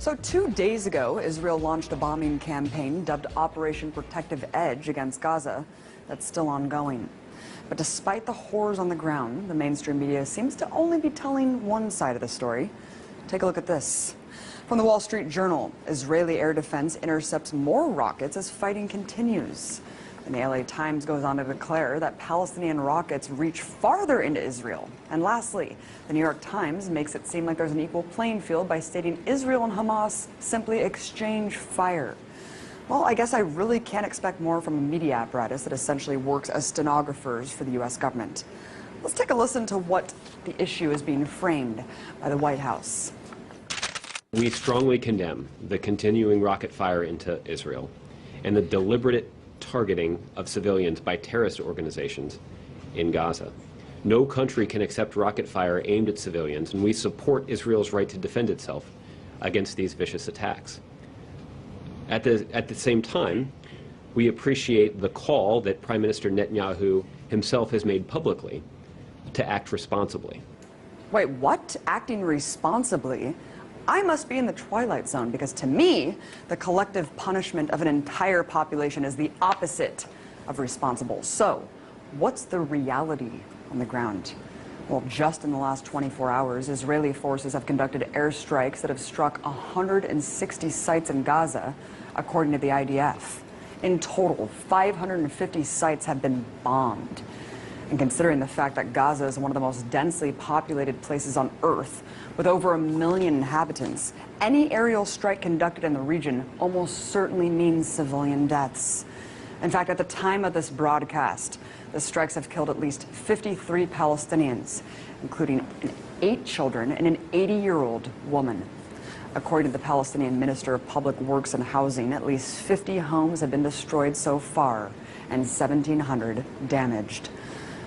So 2 days ago, Israel launched a bombing campaign dubbed Operation Protective Edge against Gaza that's still ongoing. But despite the horrors on the ground, the mainstream media seems to only be telling one side of the story. Take a look at this. From the Wall Street Journal, Israeli air defense intercepts more rockets as fighting continues. And the LA Times goes on to declare that Palestinian rockets reach farther into Israel. And lastly, the New York Times makes it seem like there's an equal playing field by stating Israel and Hamas simply exchange fire. Well, I guess I really can't expect more from a media apparatus that essentially works as stenographers for the U.S. government. Let's take a listen to what the issue is being framed by the White House. We strongly condemn the continuing rocket fire into Israel and the deliberate targeting of civilians by terrorist organizations in Gaza. No country can accept rocket fire aimed at civilians, and we support Israel's right to defend itself against these vicious attacks. At the same time, we appreciate the call that Prime Minister Netanyahu himself has made publicly to act responsibly. Wait, what? Acting responsibly? I must be in the twilight zone, because to me, the collective punishment of an entire population is the opposite of responsible. So, what's the reality on the ground? Well, just in the last 24 hours, Israeli forces have conducted airstrikes that have struck 160 sites in Gaza, according to the IDF. In total, 550 sites have been bombed. And considering the fact that Gaza is one of the most densely populated places on Earth, with over 1 million inhabitants, any aerial strike conducted in the region almost certainly means civilian deaths. In fact, at the time of this broadcast, the strikes have killed at least 53 Palestinians, including 8 children and an 80-year-old woman. According to the Palestinian Minister of Public Works and Housing, at least 50 homes have been destroyed so far and 1,700 damaged.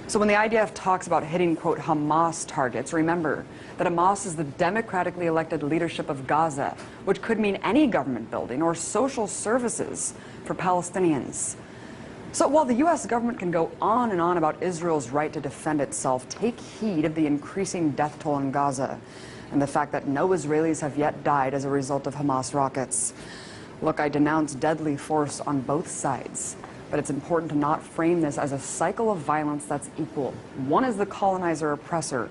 So when the IDF talks about hitting, quote, Hamas targets, remember that Hamas is the democratically elected leadership of Gaza, which could mean any government building or social services for Palestinians. So while the U.S. government can go on and on about Israel's right to defend itself, take heed of the increasing death toll in Gaza and the fact that no Israelis have yet died as a result of Hamas rockets. Look, I denounce deadly force on both sides. But it's important to not frame this as a cycle of violence that's equal. One is the colonizer-oppressor,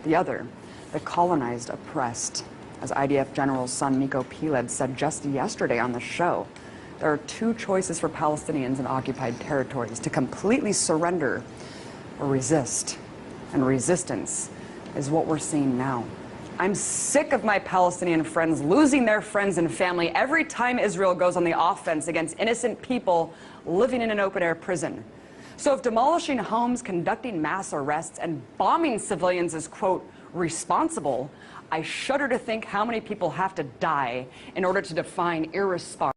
the other, the colonized oppressed. As IDF General's son Nico Piled said just yesterday on the show, there are 2 choices for Palestinians in occupied territories: to completely surrender or resist. And resistance is what we're seeing now. I'm sick of my Palestinian friends losing their friends and family every time Israel goes on the offense against innocent people living in an open-air prison. So if demolishing homes, conducting mass arrests, and bombing civilians is, quote, responsible, I shudder to think how many people have to die in order to define irresponsible.